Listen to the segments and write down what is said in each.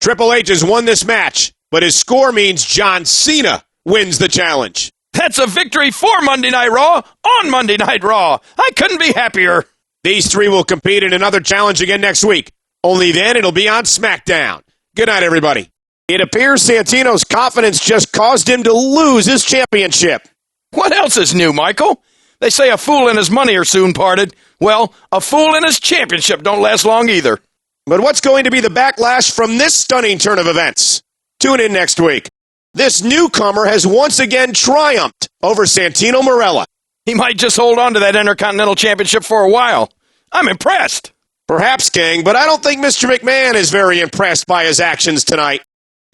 Triple H has won this match, but his score means John Cena wins the challenge. That's a victory for Monday Night Raw on Monday Night Raw. I couldn't be happier. These three will compete in another challenge again next week. Only then it'll be on Smackdown. Good night, everybody. It appears Santino's confidence just caused him to lose his championship. What else is new, Michael? They say a fool and his money are soon parted. Well, a fool and his championship don't last long either. But what's going to be the backlash from this stunning turn of events? Tune in next week. This newcomer has once again triumphed over Santino Marella. He might just hold on to that Intercontinental Championship for a while. I'm impressed. Perhaps, King, but I don't think Mr. McMahon is very impressed by his actions tonight.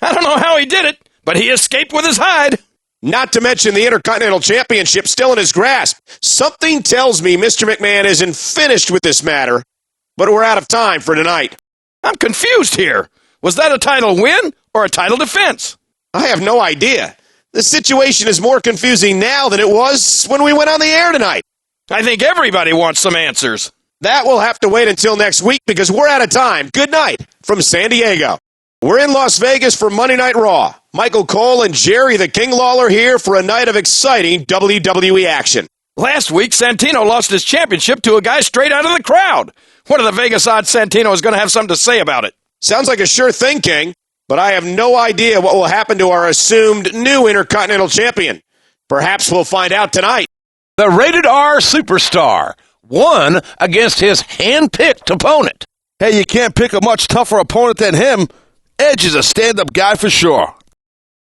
I don't know how he did it, but he escaped with his hide. Not to mention the Intercontinental Championship still in his grasp. Something tells me Mr. McMahon isn't finished with this matter, but we're out of time for tonight. I'm confused here. Was that a title win or a title defense? I have no idea. The situation is more confusing now than it was when we went on the air tonight. I think everybody wants some answers. That will have to wait until next week because we're out of time. Good night from San Diego. We're in Las Vegas for Monday Night Raw. Michael Cole and Jerry the King Lawler here for a night of exciting WWE action. Last week, Santino lost his championship to a guy straight out of the crowd. What are the Vegas odds Santino is going to have something to say about it? Sounds like a sure thing, King, but I have no idea what will happen to our assumed new Intercontinental Champion. Perhaps we'll find out tonight. The Rated R Superstar won against his hand-picked opponent. Hey, you can't pick a much tougher opponent than him. Edge is a stand-up guy for sure.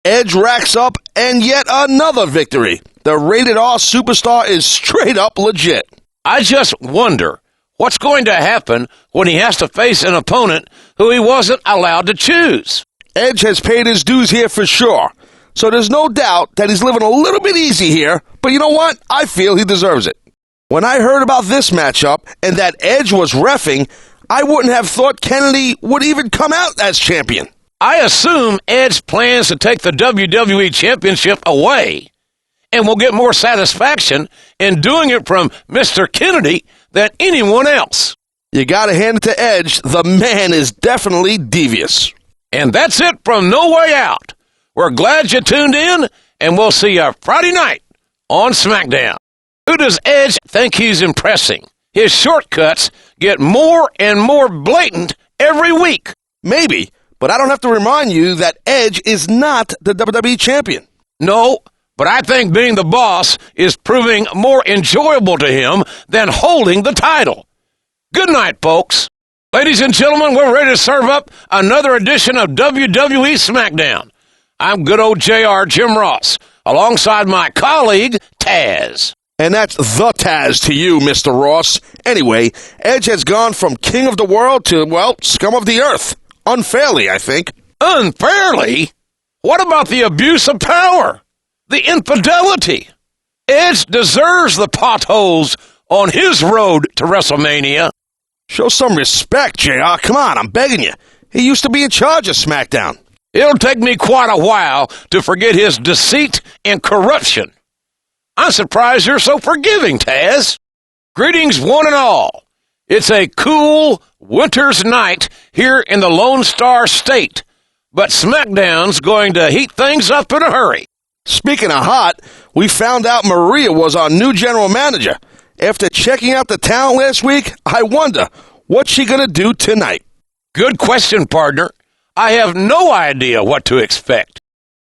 Edge racks up and yet another victory. The Rated R Superstar is straight up legit. I just wonder what's going to happen when he has to face an opponent who he wasn't allowed to choose. Edge has paid his dues here for sure. So there's no doubt that he's living a little bit easy here, but you know what? I feel he deserves it. When I heard about this matchup and that Edge was reffing, I wouldn't have thought Kennedy would even come out as champion. I assume Edge plans to take the WWE Championship away and will get more satisfaction in doing it from Mr. Kennedy than anyone else. You gotta hand it to Edge. The man is definitely devious. And that's it from No Way Out. We're glad you tuned in, and we'll see you Friday night on Smackdown. Who does Edge think he's impressing? His shortcuts get more and more blatant every week. Maybe, but I don't have to remind you that Edge is not the WWE champion. No, but I think being the boss is proving more enjoyable to him than holding the title. Good night, folks. Ladies and gentlemen, we're ready to serve up another edition of WWE Smackdown. I'm good old JR Jim Ross, alongside my colleague, Taz. And that's the Taz to you, Mr. Ross. Anyway, Edge has gone from king of the world to, well, scum of the earth. Unfairly, I think. Unfairly? What about the abuse of power? The infidelity? Edge deserves the potholes on his road to WrestleMania. Show some respect, JR. Come on, I'm begging you. He used to be in charge of SmackDown. It'll take me quite a while to forget his deceit and corruption. I'm surprised you're so forgiving, Taz. Greetings, one and all. It's a cool winter's night here in the Lone Star State, but SmackDown's going to heat things up in a hurry. Speaking of hot, we found out Maria was our new general manager. After checking out the talent last week, I wonder, what's she going to do tonight? Good question, partner. I have no idea what to expect.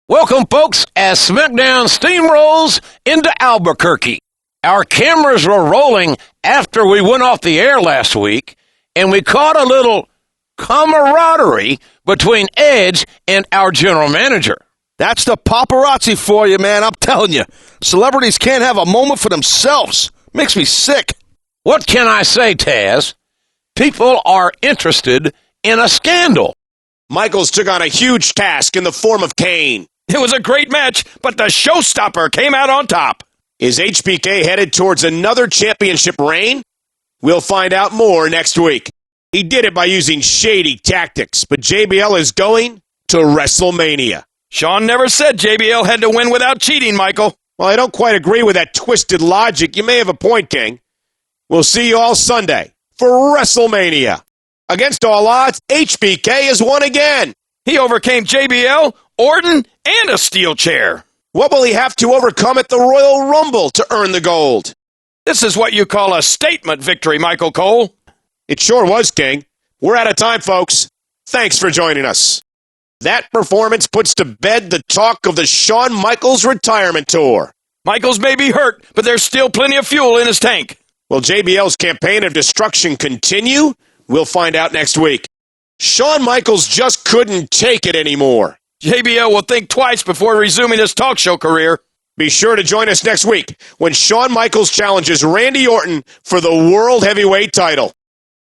Welcome, folks, as SmackDown steamrolls into Albuquerque. Our cameras were rolling after we went off the air last week, and we caught a little camaraderie between Edge and our general manager. That's the paparazzi for you, man, I'm telling you. Celebrities can't have a moment for themselves. Makes me sick. What can I say, Taz? People are interested in a scandal. Michaels took on a huge task in the form of Kane. It was a great match, but the showstopper came out on top. Is HBK headed towards another championship reign? We'll find out more next week. He did it by using shady tactics, but JBL is going to WrestleMania. Sean never said JBL had to win without cheating, Michael. Well, I don't quite agree with that twisted logic. You may have a point, King. We'll see you all Sunday for WrestleMania. Against all odds, HBK has won again. He overcame JBL, Orton, and a steel chair. What will he have to overcome at the Royal Rumble to earn the gold? This is what you call a statement victory, Michael Cole. It sure was, King. We're out of time, folks. Thanks for joining us. That performance puts to bed the talk of the Shawn Michaels retirement tour. Michaels may be hurt, but there's still plenty of fuel in his tank. Will JBL's campaign of destruction continue? We'll find out next week. Shawn Michaels just couldn't take it anymore. JBL will think twice before resuming his talk show career. Be sure to join us next week when Shawn Michaels challenges Randy Orton for the World Heavyweight title.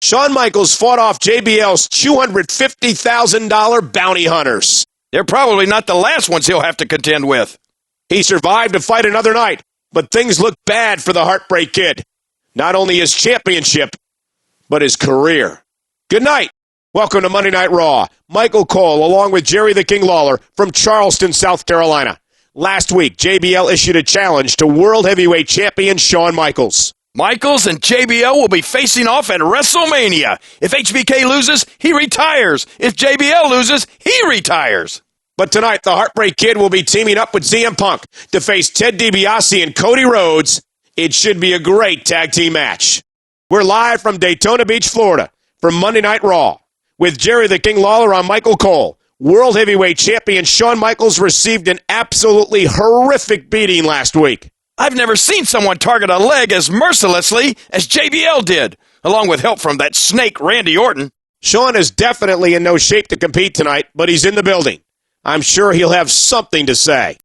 Shawn Michaels fought off JBL's $250,000 bounty hunters. They're probably not the last ones he'll have to contend with. He survived to fight another night, but things look bad for the Heartbreak Kid. Not only his championship, but his career. Good night. Welcome to Monday Night Raw. Michael Cole, along with Jerry the King Lawler from Charleston, South Carolina. Last week, JBL issued a challenge to World Heavyweight Champion Shawn Michaels. Michaels and JBL will be facing off at Wrestlemania. If HBK loses, he retires. If JBL loses, he retires. But tonight, the Heartbreak Kid will be teaming up with CM Punk to face Ted DiBiase and Cody Rhodes. It should be a great tag team match. We're live from Daytona Beach, Florida, for Monday Night Raw. With Jerry the King Lawler on Michael Cole, World Heavyweight Champion Shawn Michaels received an absolutely horrific beating last week. I've never seen someone target a leg as mercilessly as JBL did, along with help from that snake Randy Orton. Shawn is definitely in no shape to compete tonight, but he's in the building. I'm sure he'll have something to say.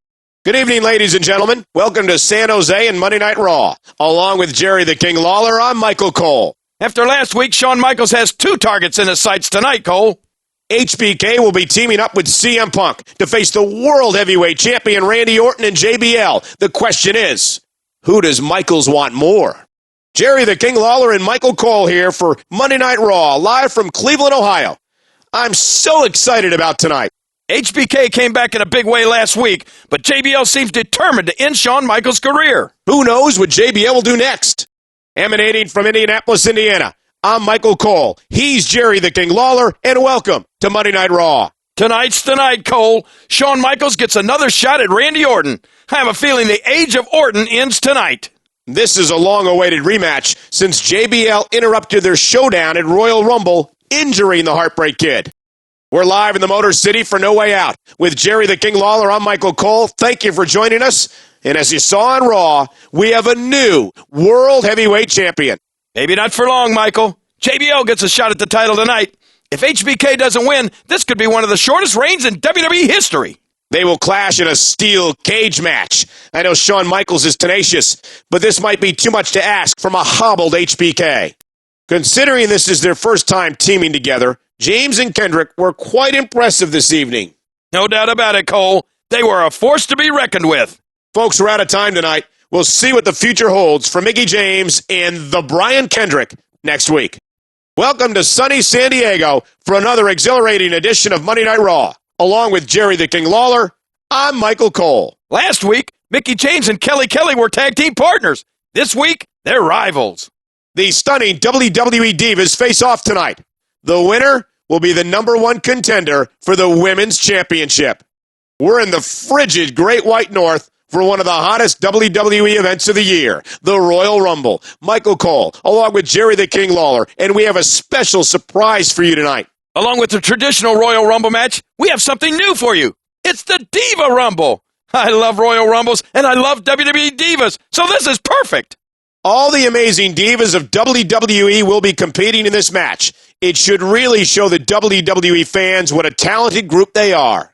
Good evening, ladies and gentlemen. Welcome to San Jose and Monday Night Raw. Along with Jerry the King Lawler, I'm Michael Cole. After last week, Shawn Michaels has 2 targets in his sights tonight, Cole. HBK will be teaming up with CM Punk to face the World Heavyweight Champion Randy Orton and JBL. The question is, who does Michaels want more? Jerry the King Lawler and Michael Cole here for Monday Night Raw, live from Cleveland, Ohio. I'm so excited about tonight. HBK came back in a big way last week, but JBL seems determined to end Shawn Michaels' career. Who knows what JBL will do next? Emanating from Indianapolis, Indiana, I'm Michael Cole. He's Jerry the King Lawler, and welcome to Monday Night Raw. Tonight's the night, Cole. Shawn Michaels gets another shot at Randy Orton. I have a feeling the age of Orton ends tonight. This is a long-awaited rematch since JBL interrupted their showdown at Royal Rumble, injuring the Heartbreak Kid. We're live in the Motor City for No Way Out. With Jerry the King Lawler, I'm Michael Cole. Thank you for joining us. And as you saw on Raw, we have a new World Heavyweight Champion. Maybe not for long, Michael. JBL gets a shot at the title tonight. If HBK doesn't win, this could be one of the shortest reigns in WWE history. They will clash in a steel cage match. I know Shawn Michaels is tenacious, but this might be too much to ask from a hobbled HBK. Considering this is their first time teaming together, James and Kendrick were quite impressive this evening. No doubt about it, Cole. They were a force to be reckoned with. Folks, we're out of time tonight. We'll see what the future holds for Mickie James and the Brian Kendrick next week. Welcome to sunny San Diego for another exhilarating edition of Monday Night Raw. Along with Jerry the King Lawler, I'm Michael Cole. Last week, Mickie James and Kelly Kelly were tag team partners. This week, they're rivals. The stunning WWE Divas face off tonight. The winner will be the #1 contender for the Women's Championship. We're in the frigid Great White North for one of the hottest WWE events of the year, the Royal Rumble. Michael Cole, along with Jerry the King Lawler, and we have a special surprise for you tonight. Along with the traditional Royal Rumble match, we have something new for you. It's the Diva Rumble. I love Royal Rumbles, and I love WWE Divas, so this is perfect. All the amazing divas of WWE will be competing in this match. It should really show the WWE fans what a talented group they are.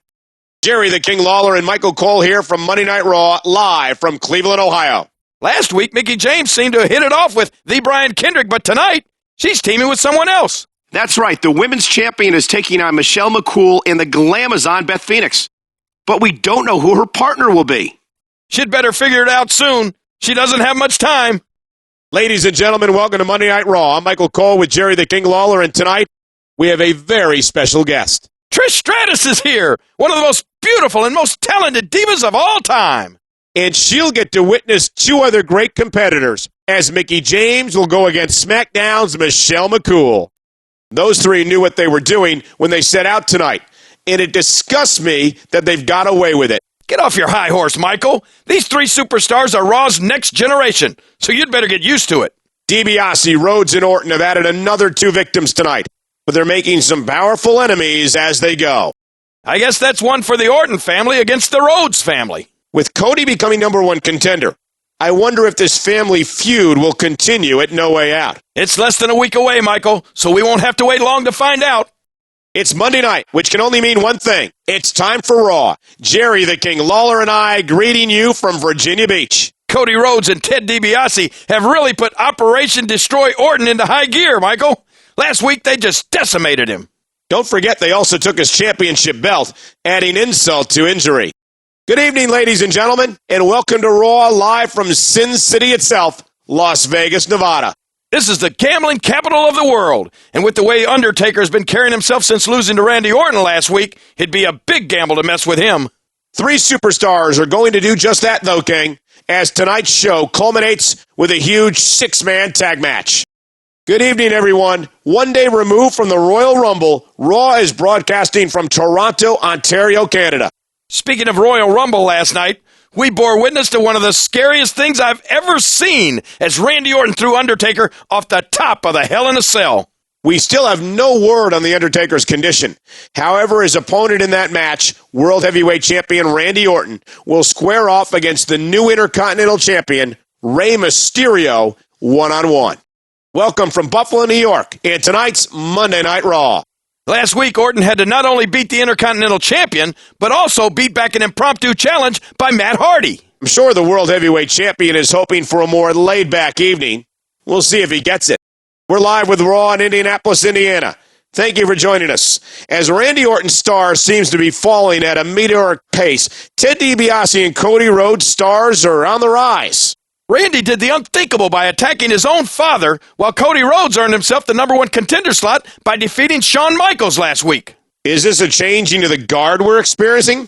Jerry the King Lawler and Michael Cole here from Monday Night Raw, live from Cleveland, Ohio. Last week, Mickie James seemed to hit it off with the Brian Kendrick, but tonight, she's teaming with someone else. That's right. The women's champion is taking on Michelle McCool and the Glamazon Beth Phoenix. But we don't know who her partner will be. She'd better figure it out soon. She doesn't have much time. Ladies and gentlemen, welcome to Monday Night Raw. I'm Michael Cole with Jerry the King Lawler, and tonight we have a very special guest. Trish Stratus is here, one of the most beautiful and most talented divas of all time. And she'll get to witness 2 other great competitors, as Mickie James will go against Smackdown's Michelle McCool. Those 3 knew what they were doing when they set out tonight. and it disgusts me that they've got away with it. Get off your high horse, Michael. These three superstars are Raw's next generation, so you'd better get used to it. DiBiase, Rhodes, and Orton have added another 2 victims tonight, but they're making some powerful enemies as they go. I guess that's one for the Orton family against the Rhodes family. With Cody becoming #1 contender, I wonder if this family feud will continue at No Way Out. It's less than a week away, Michael, so we won't have to wait long to find out. It's Monday night, which can only mean one thing. It's time for Raw. Jerry the King Lawler and I greeting you from Virginia Beach. Cody Rhodes and Ted DiBiase have really put Operation Destroy Orton into high gear, Michael. Last week, they just decimated him. Don't forget they also took his championship belt, adding insult to injury. Good evening, ladies and gentlemen, and welcome to Raw live from Sin City itself, Las Vegas, Nevada. This is the gambling capital of the world, and with the way Undertaker's been carrying himself since losing to Randy Orton last week, it'd be a big gamble to mess with him. 3 superstars are going to do just that, though, King, as tonight's show culminates with a huge 6-man tag match. Good evening, everyone. One day removed from the Royal Rumble, Raw is broadcasting from Toronto, Ontario, Canada. Speaking of Royal Rumble last night, we bore witness to one of the scariest things I've ever seen as Randy Orton threw Undertaker off the top of the Hell in a Cell. We still have no word on The Undertaker's condition. However, his opponent in that match, World Heavyweight Champion Randy Orton, will square off against the new Intercontinental Champion, Rey Mysterio, one-on-one. Welcome from Buffalo, New York, and tonight's Monday Night Raw. Last week, Orton had to not only beat the Intercontinental Champion, but also beat back an impromptu challenge by Matt Hardy. I'm sure the World Heavyweight Champion is hoping for a more laid-back evening. We'll see if he gets it. We're live with Raw in Indianapolis, Indiana. Thank you for joining us. As Randy Orton's star seems to be falling at a meteoric pace, Ted DiBiase and Cody Rhodes' stars are on the rise. Randy did the unthinkable by attacking his own father, while Cody Rhodes earned himself the #1 contender slot by defeating Shawn Michaels last week. Is this a change into the guard we're experiencing?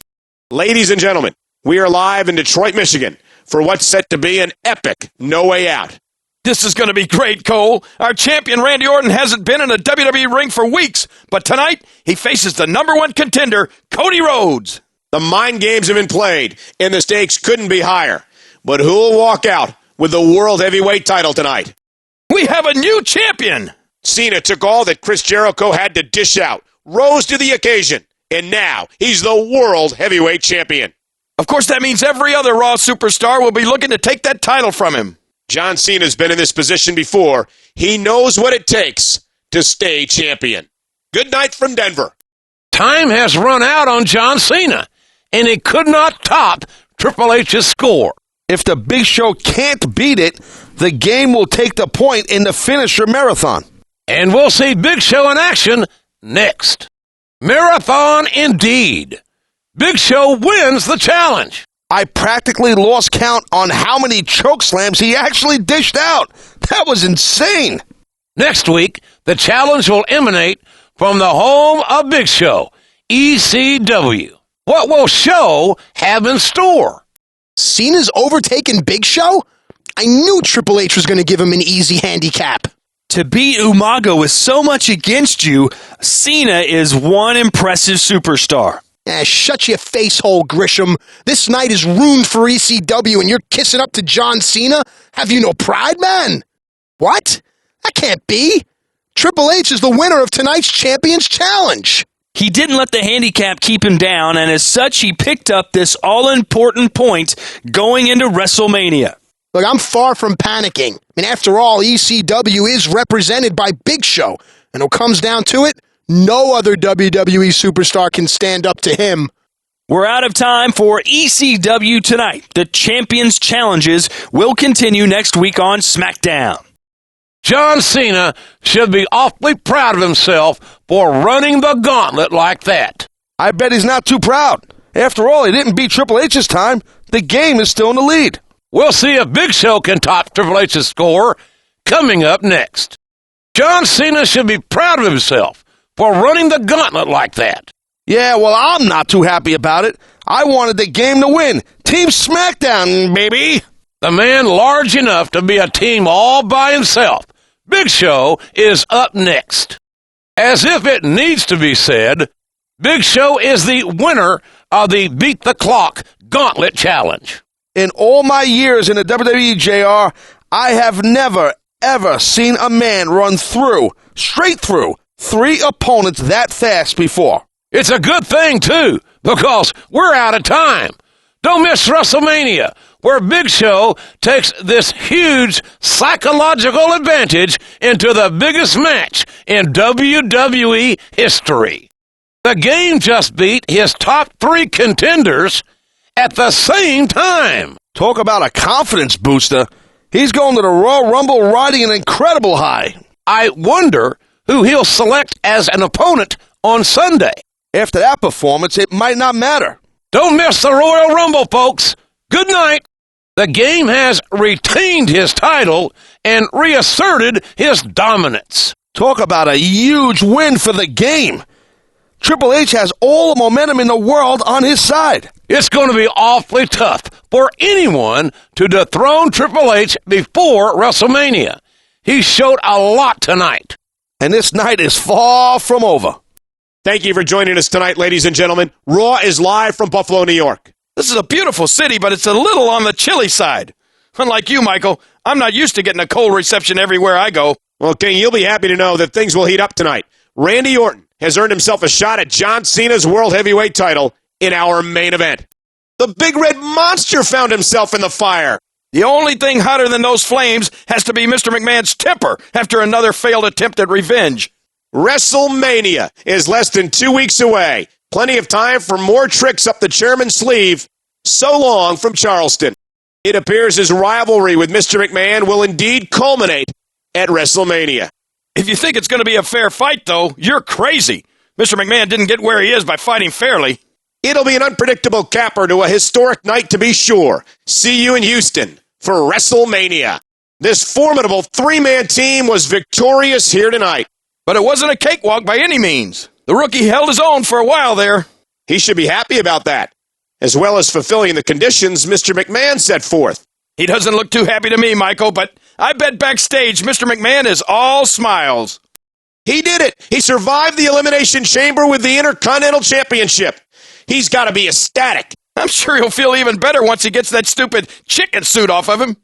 Ladies and gentlemen, we are live in Detroit, Michigan for what's set to be an epic No Way Out. This is going to be great, Cole. Our champion Randy Orton hasn't been in a WWE ring for weeks, but tonight he faces the #1 contender, Cody Rhodes. The mind games have been played, and the stakes couldn't be higher. But who will walk out with the World Heavyweight title tonight? We have a new champion. Cena took all that Chris Jericho had to dish out, rose to the occasion, and now he's the World Heavyweight Champion. Of course, that means every other Raw superstar will be looking to take that title from him. John Cena's been in this position before. He knows what it takes to stay champion. Good night from Denver. Time has run out on John Cena, and he could not top Triple H's score. If the Big Show can't beat it, the game will take the point in the finisher marathon. And we'll see Big Show in action next. Marathon indeed. Big Show wins the challenge. I practically lost count on how many choke slams he actually dished out. That was insane. Next week, the challenge will emanate from the home of Big Show, ECW. What will Show have in store? Cena's overtaken Big Show? I knew Triple H was going to give him an easy handicap. To beat Umaga with so much against you, Cena is one impressive superstar. Shut your face hole, Grisham. This night is ruined for ECW and you're kissing up to John Cena? Have you no pride, man? What? That can't be. Triple H is the winner of tonight's Champions Challenge. He didn't let the handicap keep him down, and as such, he picked up this all-important point going into WrestleMania. Look, I'm far from panicking. After all, ECW is represented by Big Show, and when it comes down to it, no other WWE superstar can stand up to him. We're out of time for ECW tonight. The Champions Challenges will continue next week on Smackdown. John Cena should be awfully proud of himself for running the gauntlet like that. I bet he's not too proud. After all, he didn't beat Triple H's time. The game is still in the lead. We'll see if Big Show can top Triple H's score coming up next. John Cena should be proud of himself for running the gauntlet like that. Yeah, well, I'm not too happy about it. I wanted the game to win. Team Smackdown, baby. The man large enough to be a team all by himself, Big Show, is up next. As if it needs to be said, Big Show is the winner of the Beat the Clock Gauntlet Challenge. In all my years in the WWE, JR, I have never, ever seen a man run straight through, 3 opponents that fast before. It's a good thing, too, because we're out of time. Don't miss WrestleMania, where Big Show takes this huge psychological advantage into the biggest match in WWE history. The Game just beat his top 3 contenders at the same time. Talk about a confidence booster. He's going to the Royal Rumble riding an incredible high. I wonder who he'll select as an opponent on Sunday. After that performance, it might not matter. Don't miss the Royal Rumble, folks. Good night. The Game has retained his title and reasserted his dominance. Talk about a huge win for the Game. Triple H has all the momentum in the world on his side. It's going to be awfully tough for anyone to dethrone Triple H before WrestleMania. He showed a lot tonight. And this night is far from over. Thank you for joining us tonight, ladies and gentlemen. Raw is live from Buffalo, New York. This is a beautiful city, but it's a little on the chilly side. Unlike you, Michael, I'm not used to getting a cold reception everywhere I go. Well, King, you'll be happy to know that things will heat up tonight. Randy Orton has earned himself a shot at John Cena's World Heavyweight title in our main event. The Big Red Monster found himself in the fire. The only thing hotter than those flames has to be Mr. McMahon's temper after another failed attempt at revenge. WrestleMania is less than 2 weeks away. Plenty of time for more tricks up the chairman's sleeve. So long from Charleston. It appears his rivalry with Mr. McMahon will indeed culminate at WrestleMania. If you think it's going to be a fair fight, though, you're crazy. Mr. McMahon didn't get where he is by fighting fairly. It'll be an unpredictable capper to a historic night to be sure. See you in Houston for WrestleMania. This formidable 3-man team was victorious here tonight. But it wasn't a cakewalk by any means. The rookie held his own for a while there. He should be happy about that, as well as fulfilling the conditions Mr. McMahon set forth. He doesn't look too happy to me, Michael, but I bet backstage Mr. McMahon is all smiles. He did it. He survived the Elimination Chamber with the Intercontinental Championship. He's got to be ecstatic. I'm sure he'll feel even better once he gets that stupid chicken suit off of him.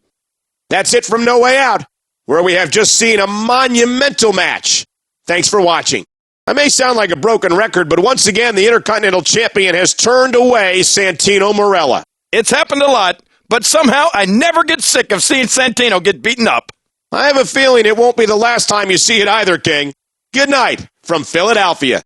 That's it from No Way Out, where we have just seen a monumental match. Thanks for watching. I may sound like a broken record, but once again, the Intercontinental Champion has turned away Santino Marella. It's happened a lot, but somehow I never get sick of seeing Santino get beaten up. I have a feeling it won't be the last time you see it either, King. Good night from Philadelphia.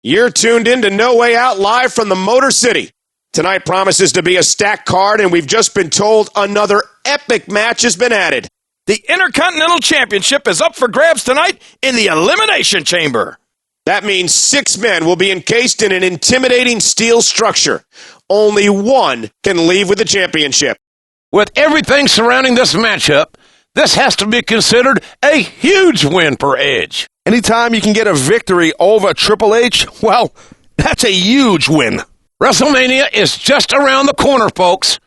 You're tuned in to No Way Out live from the Motor City. Tonight promises to be a stacked card, and we've just been told another epic match has been added. The Intercontinental Championship is up for grabs tonight in the Elimination Chamber. That means 6 men will be encased in an intimidating steel structure. Only one can leave with the championship. With everything surrounding this matchup, this has to be considered a huge win for Edge. Anytime you can get a victory over Triple H, well, that's a huge win. WrestleMania is just around the corner, folks.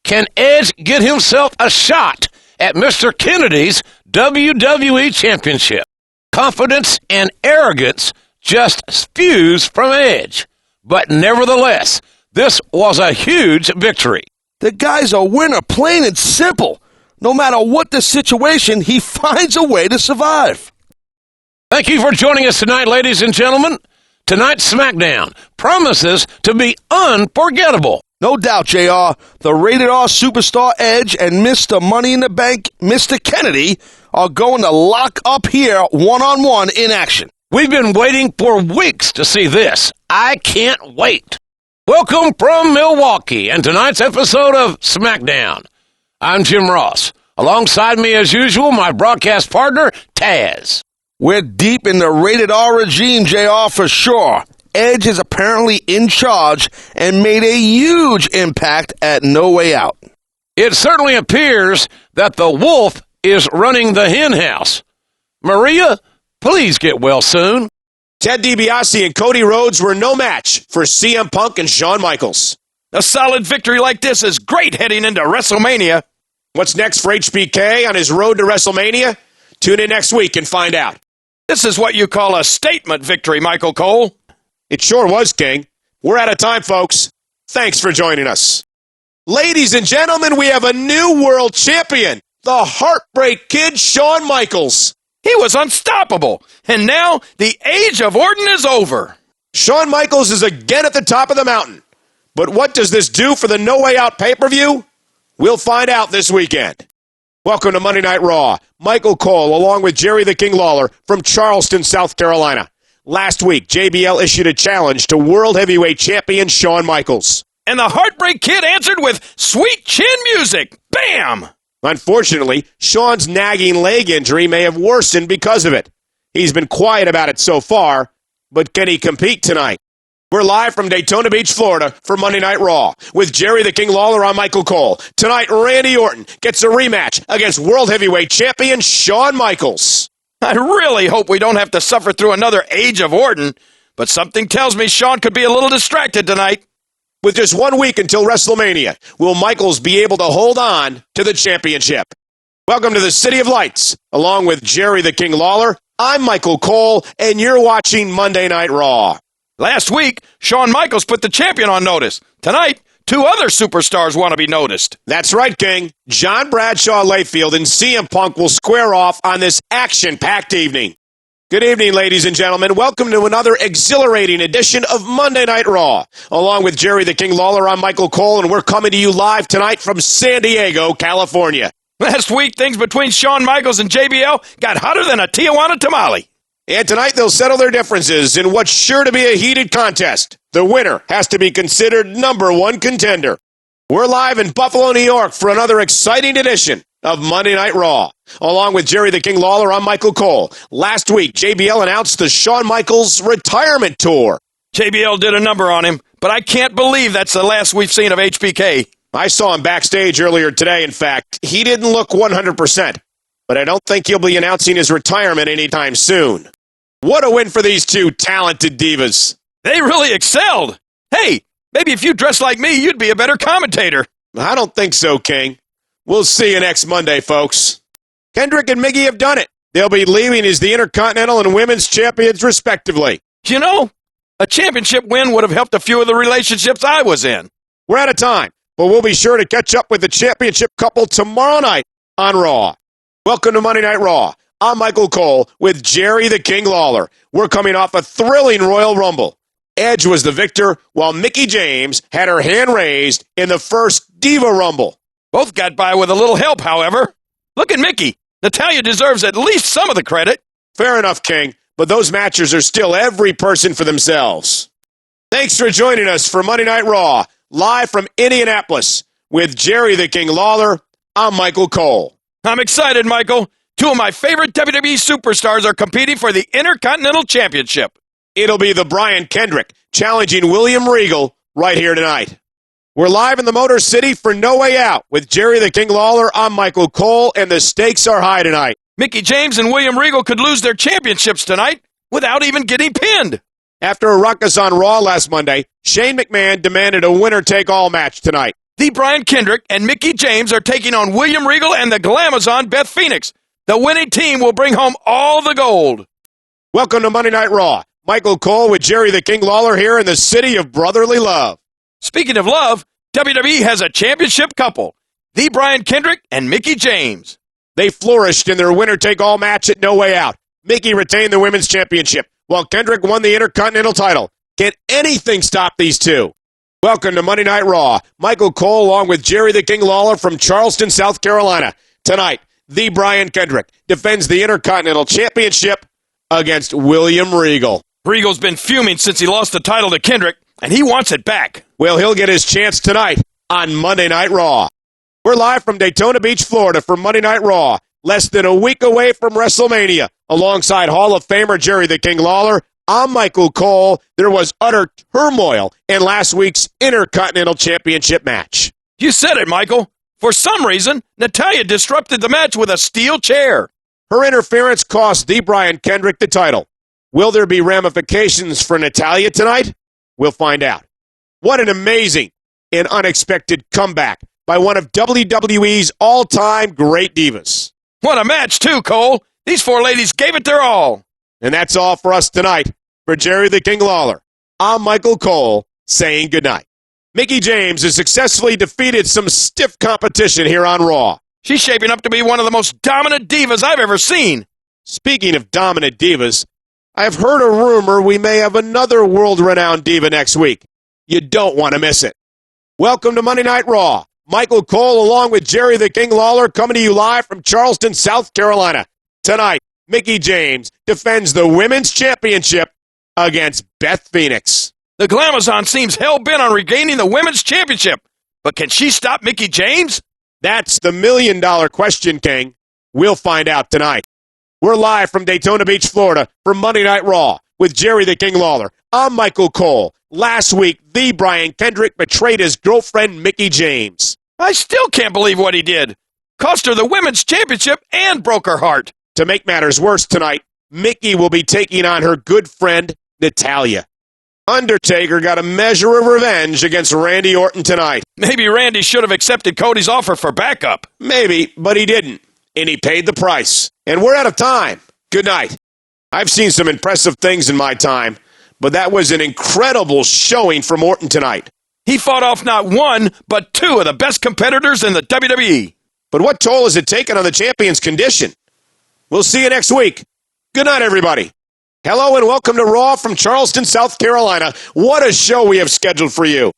Can Edge get himself a shot at Mr. Kennedy's WWE Championship? Confidence and arrogance just spews from Edge. But nevertheless, this was a huge victory. The guy's a winner, plain and simple. No matter what the situation, he finds a way to survive. Thank you for joining us tonight, ladies and gentlemen. Tonight's SmackDown promises to be unforgettable. No doubt, JR, the Rated R superstar Edge and Mr. Money in the Bank, Mr. Kennedy, are going to lock up here one-on-one in action. We've been waiting for weeks to see this. I can't wait. Welcome from Milwaukee and tonight's episode of SmackDown. I'm Jim Ross. Alongside me, as usual, my broadcast partner, Taz. We're deep in the Rated R regime, JR, for sure. Edge is apparently in charge and made a huge impact at No Way Out. It certainly appears that the wolf is running the hen house. Maria, please get well soon. Ted DiBiase and Cody Rhodes were no match for CM Punk and Shawn Michaels. A solid victory like this is great heading into WrestleMania. What's next for HBK on his road to WrestleMania? Tune in next week and find out. This is what you call a statement victory, Michael Cole. It sure was, King. We're out of time, folks. Thanks for joining us. Ladies and gentlemen, we have a new world champion, the Heartbreak Kid, Shawn Michaels. He was unstoppable, and now the age of Orton is over. Shawn Michaels is again at the top of the mountain. But what does this do for the No Way Out pay-per-view? We'll find out this weekend. Welcome to Monday Night Raw. Michael Cole, along with Jerry the King Lawler from Charleston, South Carolina. Last week, JBL issued a challenge to World Heavyweight Champion Shawn Michaels. And the Heartbreak Kid answered with sweet chin music. Bam! Unfortunately, Shawn's nagging leg injury may have worsened because of it. He's been quiet about it so far, but can he compete tonight? We're live from Daytona Beach, Florida for Monday Night Raw with Jerry the King Lawler on Michael Cole. Tonight, Randy Orton gets a rematch against World Heavyweight Champion Shawn Michaels. I really hope we don't have to suffer through another age of Orton, but something tells me Shawn could be a little distracted tonight. With just 1 week until WrestleMania, will Michaels be able to hold on to the championship? Welcome to the City of Lights. Along with Jerry the King Lawler, I'm Michael Cole, and you're watching Monday Night Raw. Last week, Shawn Michaels put the champion on notice. Tonight, 2 other superstars want to be noticed. That's right, King. John Bradshaw Layfield and CM Punk will square off on this action-packed evening. Good evening, ladies and gentlemen. Welcome to another exhilarating edition of Monday Night Raw. Along with Jerry the King Lawler, I'm Michael Cole, and we're coming to you live tonight from San Diego, California. Last week, things between Shawn Michaels and JBL got hotter than a Tijuana tamale. And tonight they'll settle their differences in what's sure to be a heated contest. The winner has to be considered #1 contender. We're live in Buffalo, New York for another exciting edition of Monday Night Raw. Along with Jerry the King Lawler, I'm Michael Cole. Last week, JBL announced the Shawn Michaels retirement tour. JBL did a number on him, but I can't believe that's the last we've seen of HBK. I saw him backstage earlier today, in fact. He didn't look 100%, but I don't think he'll be announcing his retirement anytime soon. What a win for these two talented divas. They really excelled. Hey, maybe if you dressed like me, you'd be a better commentator. I don't think so, King. We'll see you next Monday, folks. Kendrick and Miggy have done it. They'll be leaving as the Intercontinental and Women's Champions, respectively. You know, a championship win would have helped a few of the relationships I was in. We're out of time, but we'll be sure to catch up with the championship couple tomorrow night on Raw. Welcome to Monday Night Raw. I'm Michael Cole with Jerry the King Lawler. We're coming off a thrilling Royal Rumble. Edge was the victor, while Mickie James had her hand raised in the first Diva Rumble. Both got by with a little help, however. Look at Mickie. Natalya deserves at least some of the credit. Fair enough, King, but those matches are still every person for themselves. Thanks for joining us for Monday Night Raw, live from Indianapolis. With Jerry the King Lawler, I'm Michael Cole. I'm excited, Michael. 2 of my favorite WWE superstars are competing for the Intercontinental Championship. It'll be the Brian Kendrick challenging William Regal right here tonight. We're live in the Motor City for No Way Out with Jerry the King Lawler. I'm Michael Cole, and the stakes are high tonight. Mickie James and William Regal could lose their championships tonight without even getting pinned. After a ruckus on Raw last Monday, Shane McMahon demanded a winner-take-all match tonight. The Brian Kendrick and Mickie James are taking on William Regal and the Glamazon Beth Phoenix. The winning team will bring home all the gold. Welcome to Monday Night Raw. Michael Cole with Jerry the King Lawler here in the city of brotherly love. Speaking of love, WWE has a championship couple, the Brian Kendrick and Mickie James. They flourished in their winner-take-all match at No Way Out. Mickie retained the Women's Championship, while Kendrick won the Intercontinental title. Can anything stop these two? Welcome to Monday Night Raw. Michael Cole along with Jerry the King Lawler from Charleston, South Carolina. Tonight, the Brian Kendrick defends the Intercontinental Championship against William Regal. Regal's been fuming since he lost the title to Kendrick, and he wants it back. Well, he'll get his chance tonight on Monday Night Raw. We're live from Daytona Beach, Florida for Monday Night Raw, less than a week away from WrestleMania. Alongside Hall of Famer Jerry the King Lawler, I'm Michael Cole. There was utter turmoil in last week's Intercontinental Championship match. You said it, Michael. For some reason, Natalya disrupted the match with a steel chair. Her interference cost the Brian Kendrick the title. Will there be ramifications for Natalya tonight? We'll find out. What an amazing and unexpected comeback by one of WWE's all-time great divas. What a match, too, Cole. These 4 ladies gave it their all. And that's all for us tonight. For Jerry the King Lawler, I'm Michael Cole saying goodnight. Mickie James has successfully defeated some stiff competition here on Raw. She's shaping up to be one of the most dominant divas I've ever seen. Speaking of dominant divas, I've heard a rumor we may have another world-renowned diva next week. You don't want to miss it. Welcome to Monday Night Raw. Michael Cole along with Jerry the King Lawler coming to you live from Charleston, South Carolina. Tonight, Mickie James defends the Women's Championship against Beth Phoenix. The Glamazon seems hell-bent on regaining the Women's Championship. But can she stop Mickie James? That's the million-dollar question, King. We'll find out tonight. We're live from Daytona Beach, Florida for Monday Night Raw with Jerry the King Lawler. I'm Michael Cole. Last week, the Brian Kendrick betrayed his girlfriend, Mickie James. I still can't believe what he did. Cost her the Women's Championship and broke her heart. To make matters worse tonight, Mickie will be taking on her good friend, Natalya. Undertaker got a measure of revenge against Randy Orton tonight. Maybe Randy should have accepted Cody's offer for backup. Maybe, but he didn't. And he paid the price. And we're out of time. Good night. I've seen some impressive things in my time, but that was an incredible showing from Orton tonight. He fought off not one, but two of the best competitors in the WWE. But what toll has it taken on the champion's condition? We'll see you next week. Good night, everybody. Hello and welcome to Raw from Charleston, South Carolina. What a show we have scheduled for you.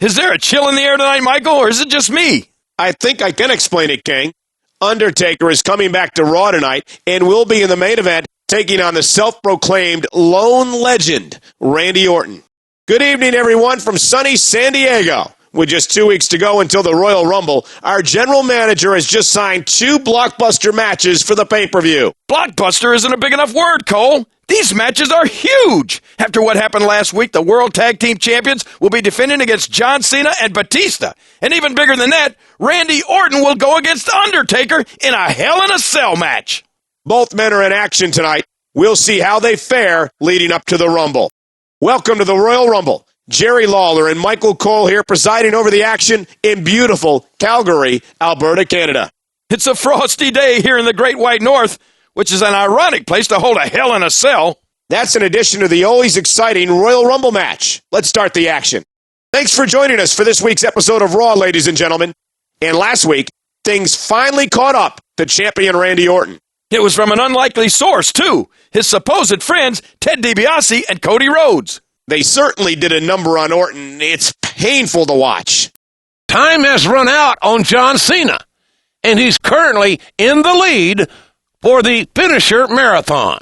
Is there a chill in the air tonight, Michael, or is it just me? I think I can explain it, King. Undertaker is coming back to Raw tonight and will be in the main event taking on the self-proclaimed lone legend, Randy Orton. Good evening, everyone, from sunny San Diego. With just 2 weeks to go until the Royal Rumble, our general manager has just signed 2 blockbuster matches for the pay-per-view. Blockbuster isn't a big enough word, Cole. These matches are huge. After what happened last week, the World Tag Team Champions will be defending against John Cena and Batista. And even bigger than that, Randy Orton will go against Undertaker in a Hell in a Cell match. Both men are in action tonight. We'll see how they fare leading up to the Rumble. Welcome to the Royal Rumble. Jerry Lawler and Michael Cole here presiding over the action in beautiful Calgary, Alberta, Canada. It's a frosty day here in the Great White North, which is an ironic place to hold a Hell in a Cell. That's in addition to the always exciting Royal Rumble match. Let's start the action. Thanks for joining us for this week's episode of Raw, ladies and gentlemen. And last week, things finally caught up to champion Randy Orton. It was from an unlikely source, too. His supposed friends, Ted DiBiase and Cody Rhodes. They certainly did a number on Orton. It's painful to watch. Time has run out on John Cena, and he's currently in the lead for the finisher marathon.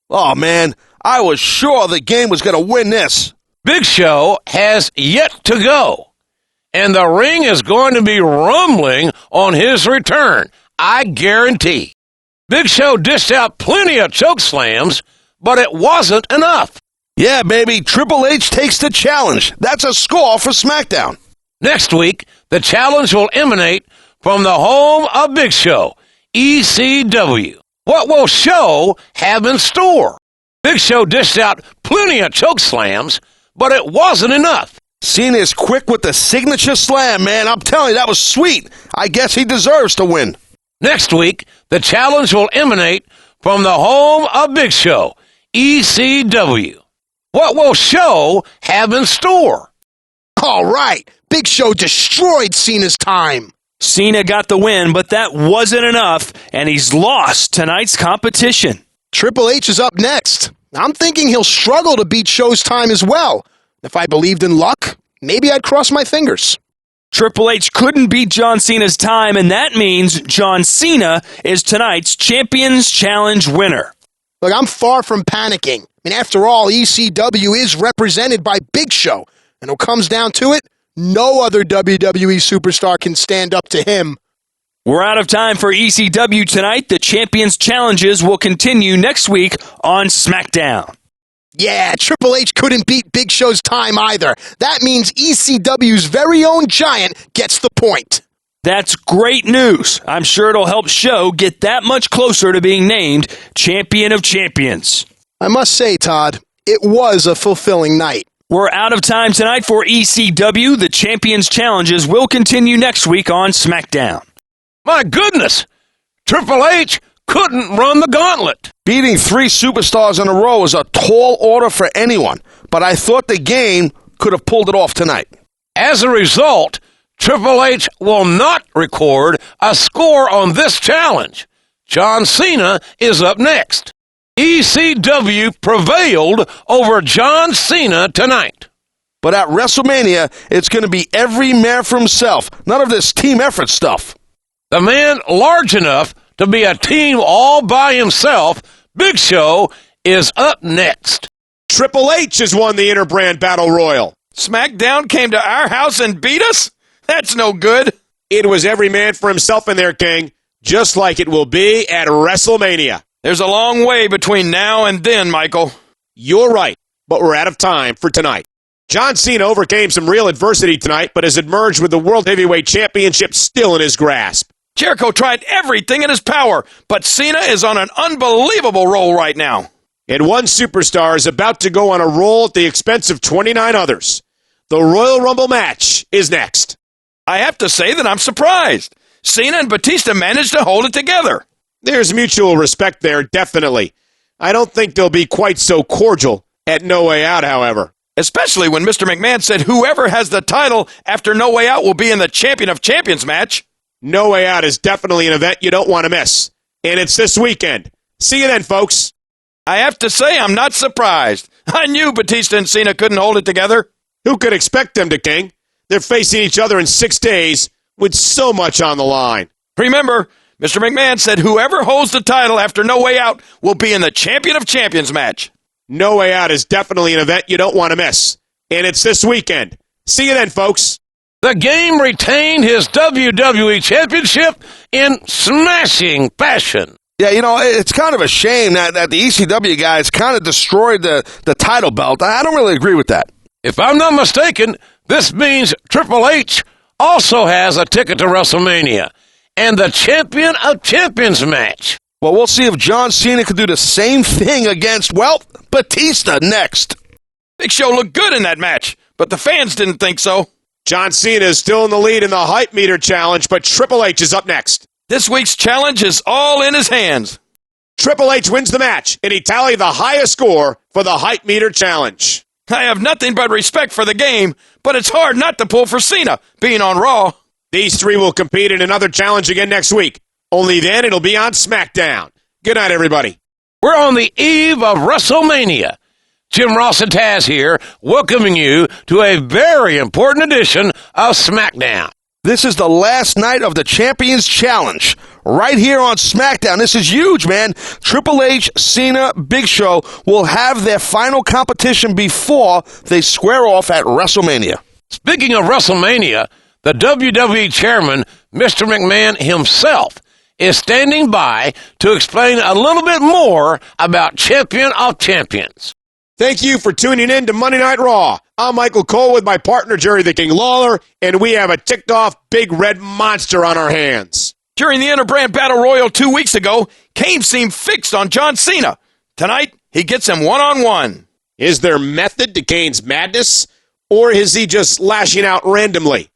Oh, man, I was sure the game was going to win this. Big Show has yet to go, and the ring is going to be rumbling on his return, I guarantee. Big Show dished out plenty of choke slams, but it wasn't enough. Yeah, baby, Triple H takes the challenge. That's a score for Smackdown. Next week, the challenge will emanate from the home of Big Show, ECW. What will Show have in store? Big Show dished out plenty of choke slams, but it wasn't enough. Cena's quick with the signature slam, man. I'm telling you, that was sweet. I guess he deserves to win. Next week, the challenge will emanate from the home of Big Show, ECW. What will Show have in store? All right. Big Show destroyed Cena's time. Cena got the win, but that wasn't enough, and he's lost tonight's competition. Triple H is up next. I'm thinking he'll struggle to beat Show's time as well. If I believed in luck, maybe I'd cross my fingers. Triple H couldn't beat John Cena's time, and that means John Cena is tonight's Champions Challenge winner. Look, I'm far from panicking. I mean, after all, ECW is represented by Big Show. And when it comes down to it, no other WWE superstar can stand up to him. We're out of time for ECW tonight. The Champions Challenges will continue next week on Smackdown. Yeah, Triple H couldn't beat Big Show's time either. That means ECW's very own giant gets the point. That's great news. I'm sure it'll help Show get that much closer to being named Champion of Champions. I must say, Todd, it was a fulfilling night. We're out of time tonight for ECW. The Champions Challenges will continue next week on SmackDown. My goodness! Triple H couldn't run the gauntlet. Beating 3 superstars in a row is a tall order for anyone, but I thought the game could have pulled it off tonight. As a result, Triple H will not record a score on this challenge. John Cena is up next. ECW prevailed over John Cena tonight. But at WrestleMania, it's going to be every man for himself. None of this team effort stuff. The man large enough to be a team all by himself, Big Show, is up next. Triple H has won the Interbrand Battle Royal. Smackdown came to our house and beat us? That's no good. It was every man for himself in there, King, just like it will be at WrestleMania. There's a long way between now and then, Michael. You're right, but we're out of time for tonight. John Cena overcame some real adversity tonight, but has emerged with the World Heavyweight Championship still in his grasp. Jericho tried everything in his power, but Cena is on an unbelievable roll right now. And one superstar is about to go on a roll at the expense of 29 others. The Royal Rumble match is next. I have to say that I'm surprised. Cena and Batista managed to hold it together. There's mutual respect there, definitely. I don't think they'll be quite so cordial at No Way Out, however. Especially when Mr. McMahon said whoever has the title after No Way Out will be in the Champion of Champions match. No Way Out is definitely an event you don't want to miss. And it's this weekend. See you then, folks. I have to say I'm not surprised. I knew Batista and Cena couldn't hold it together. Who could expect them to, King? They're facing each other in 6 days with so much on the line. Remember, Mr. McMahon said whoever holds the title after No Way Out will be in the Champion of Champions match. No Way Out is definitely an event you don't want to miss. And it's this weekend. See you then, folks. The Game retained his WWE Championship in smashing fashion. Yeah, you know, it's kind of a shame that the ECW guys kind of destroyed the title belt. I don't really agree with that. If I'm not mistaken, this means Triple H also has a ticket to WrestleMania and the Champion of Champions match. Well, we'll see if John Cena can do the same thing against, well, Batista next. Big Show looked good in that match, but the fans didn't think so. John Cena is still in the lead in the Hype Meter Challenge, but Triple H is up next. This week's challenge is all in his hands. Triple H wins the match, and he tallied the highest score for the Hype Meter Challenge. I have nothing but respect for the game, but it's hard not to pull for Cena, being on Raw. These three will compete in another challenge again next week. Only then it'll be on Smackdown. Good night, everybody. We're on the eve of WrestleMania. Jim Ross and Taz here, welcoming you to a very important edition of Smackdown. This is the last night of the Champions Challenge. Right here on Smackdown. This is huge, man. Triple H, Cena, Big Show will have their final competition before they square off at WrestleMania. Speaking of WrestleMania, the WWE chairman, Mr. McMahon himself, is standing by to explain a little bit more about Champion of Champions. Thank you for tuning in to Monday Night Raw. I'm Michael Cole with my partner, Jerry the King Lawler, and we have a ticked-off big red monster on our hands. During the Interbrand Battle Royal 2 weeks ago, Kane seemed fixed on John Cena. Tonight, he gets him one-on-one. Is there method to Kane's madness, or is he just lashing out randomly?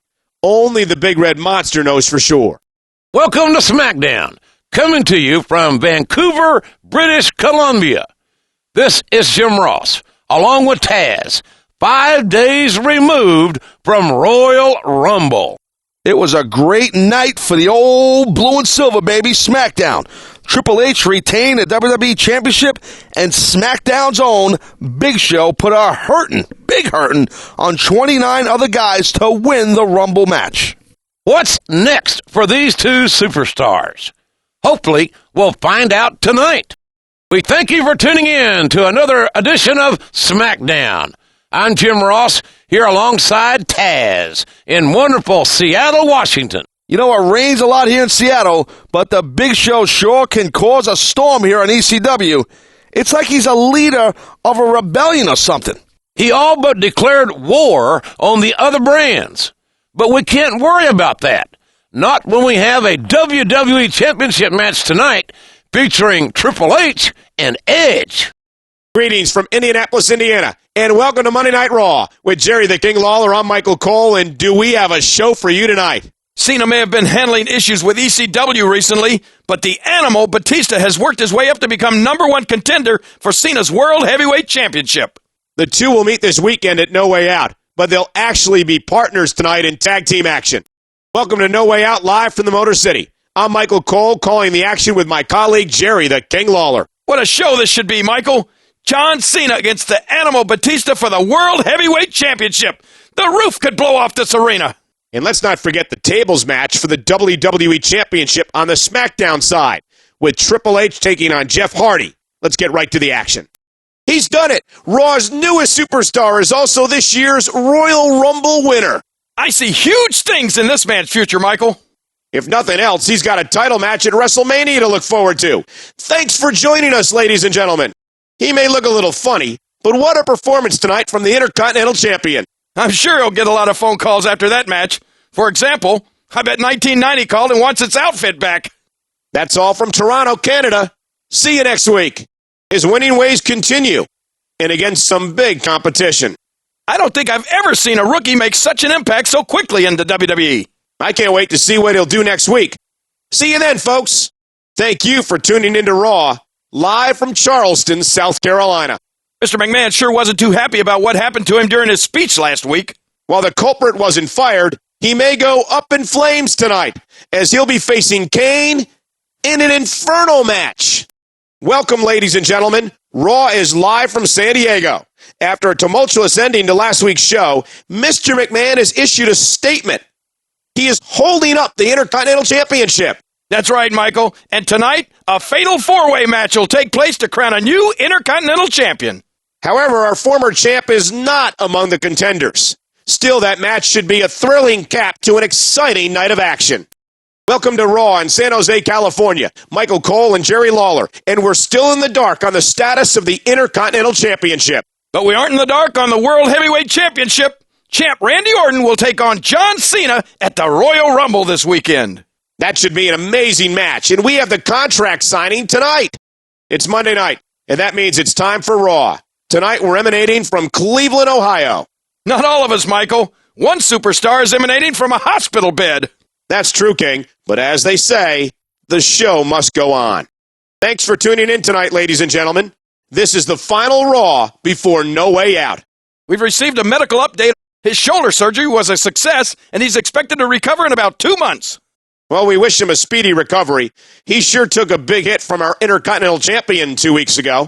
Only the big red monster knows for sure. Welcome to Smackdown, coming to you from Vancouver, British Columbia. This is Jim Ross, along with Taz, 5 days removed from Royal Rumble. It was a great night for the old blue and silver, baby, Smackdown. Triple H retained the WWE Championship, and SmackDown's own Big Show put a big hurtin' on 29 other guys to win the Rumble match. What's next for these two superstars? Hopefully, we'll find out tonight. We thank you for tuning in to another edition of Smackdown. I'm Jim Ross, here alongside Taz in wonderful Seattle, Washington. You know, it rains a lot here in Seattle, but the Big Show sure can cause a storm here on ECW. It's like he's a leader of a rebellion or something. He all but declared war on the other brands. But we can't worry about that. Not when we have a WWE Championship match tonight featuring Triple H and Edge. Greetings from Indianapolis, Indiana, and welcome to Monday Night Raw with Jerry the King Lawler. I'm Michael Cole, and do we have a show for you tonight? Cena may have been handling issues with ECW recently, but the Animal Batista has worked his way up to become #1 contender for Cena's World Heavyweight Championship. The two will meet this weekend at No Way Out, but they'll actually be partners tonight in tag team action. Welcome to No Way Out, live from the Motor City. I'm Michael Cole, calling the action with my colleague Jerry the King Lawler. What a show this should be, Michael. John Cena against the Animal Batista for the World Heavyweight Championship. The roof could blow off this arena. And let's not forget the tables match for the WWE Championship on the Smackdown side, with Triple H taking on Jeff Hardy. Let's get right to the action. He's done it. Raw's newest superstar is also this year's Royal Rumble winner. I see huge things in this man's future, Michael. If nothing else, he's got a title match at Wrestlemania to look forward to. Thanks for joining us, ladies and gentlemen. He may look a little funny, but what a performance tonight from the Intercontinental Champion. I'm sure he'll get a lot of phone calls after that match. For example, I bet 1990 called and wants its outfit back. That's all from Toronto, Canada. See you next week. His winning ways continue, and against some big competition. I don't think I've ever seen a rookie make such an impact so quickly in the WWE. I can't wait to see what he'll do next week. See you then, folks. Thank you for tuning into Raw, live from Charleston, South Carolina. Mr. McMahon sure wasn't too happy about what happened to him during his speech last week. While the culprit wasn't fired, he may go up in flames tonight, as he'll be facing Kane in an Inferno match. Welcome, ladies and gentlemen. Raw is live from San Diego. After a tumultuous ending to last week's show, Mr. McMahon has issued a statement. He is holding up the Intercontinental Championship. That's right, Michael. And tonight, a fatal four-way match will take place to crown a new Intercontinental Champion. However, our former champ is not among the contenders. Still, that match should be a thrilling cap to an exciting night of action. Welcome to Raw in San Jose, California. Michael Cole and Jerry Lawler. And we're still in the dark on the status of the Intercontinental Championship. But we aren't in the dark on the World Heavyweight Championship. Champ Randy Orton will take on John Cena at the Royal Rumble this weekend. That should be an amazing match, and we have the contract signing tonight. It's Monday night, and that means it's time for Raw. Tonight we're emanating from Cleveland, Ohio. Not all of us, Michael. One superstar is emanating from a hospital bed. That's true, King, but as they say, the show must go on. Thanks for tuning in tonight, ladies and gentlemen. This is the final Raw before No Way Out. We've received a medical update. His shoulder surgery was a success, and he's expected to recover in about 2 months. Well, we wish him a speedy recovery. He sure took a big hit from our Intercontinental Champion 2 weeks ago.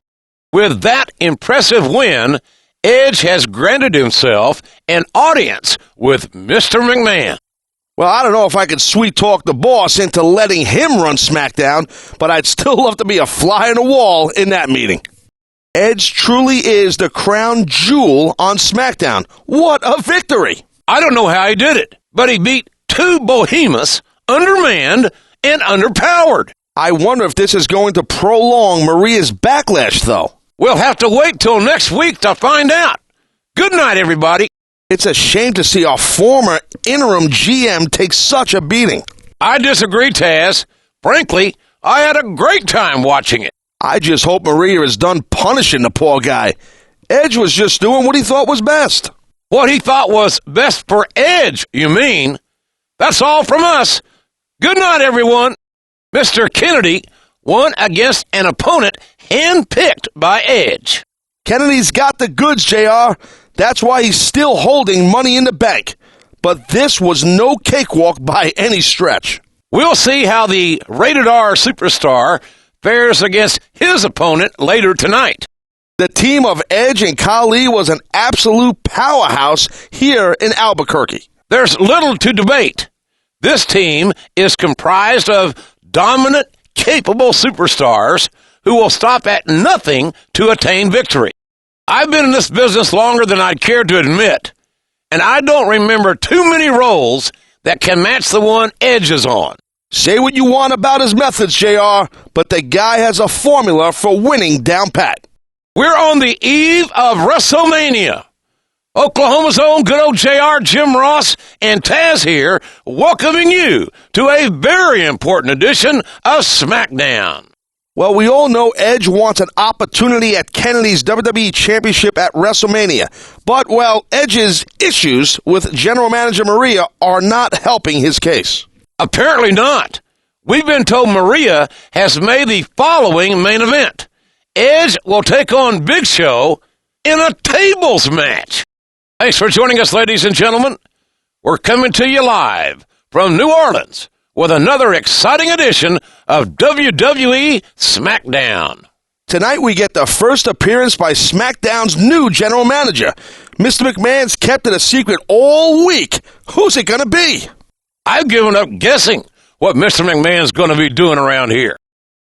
With that impressive win, Edge has granted himself an audience with Mr. McMahon. Well, I don't know if I could sweet-talk the boss into letting him run SmackDown, but I'd still love to be a fly on the wall in that meeting. Edge truly is the crown jewel on SmackDown. What a victory! I don't know how he did it, but he beat two behemoths, undermanned and underpowered. I wonder if this is going to prolong Maria's backlash, though. We'll have to wait till next week to find out. Good night, everybody. It's a shame to see our former interim GM take such a beating. I disagree, Taz. Frankly, I had a great time watching it. I just hope Maria is done punishing the poor guy. Edge was just doing what he thought was best. What he thought was best for Edge, you mean? That's all from us. Good night, everyone. Mr. Kennedy won against an opponent handpicked by Edge. Kennedy's got the goods, JR. That's why he's still holding Money in the Bank. But this was no cakewalk by any stretch. We'll see how the rated R superstar fares against his opponent later tonight. The team of Edge and Khali was an absolute powerhouse here in Albuquerque. There's little to debate. This team is comprised of dominant, capable superstars who will stop at nothing to attain victory. I've been in this business longer than I'd care to admit, and I don't remember too many roles that can match the one Edge is on. Say what you want about his methods, JR, but the guy has a formula for winning down pat. We're on the eve of Wrestlemania. Oklahoma's own good old JR, Jim Ross, and Taz here, welcoming you to a very important edition of Smackdown. Well, we all know Edge wants an opportunity at Kennedy's WWE Championship at WrestleMania. But, well, Edge's issues with General Manager Maria are not helping his case. Apparently not. We've been told Maria has made the following main event. Edge will take on Big Show in a tables match. Thanks for joining us, ladies and gentlemen. We're coming to you live from New Orleans with another exciting edition of WWE Smackdown. Tonight we get the first appearance by SmackDown's new general manager. Mr. McMahon's kept it a secret all week. Who's it going to be? I've given up guessing what Mr. McMahon's going to be doing around here.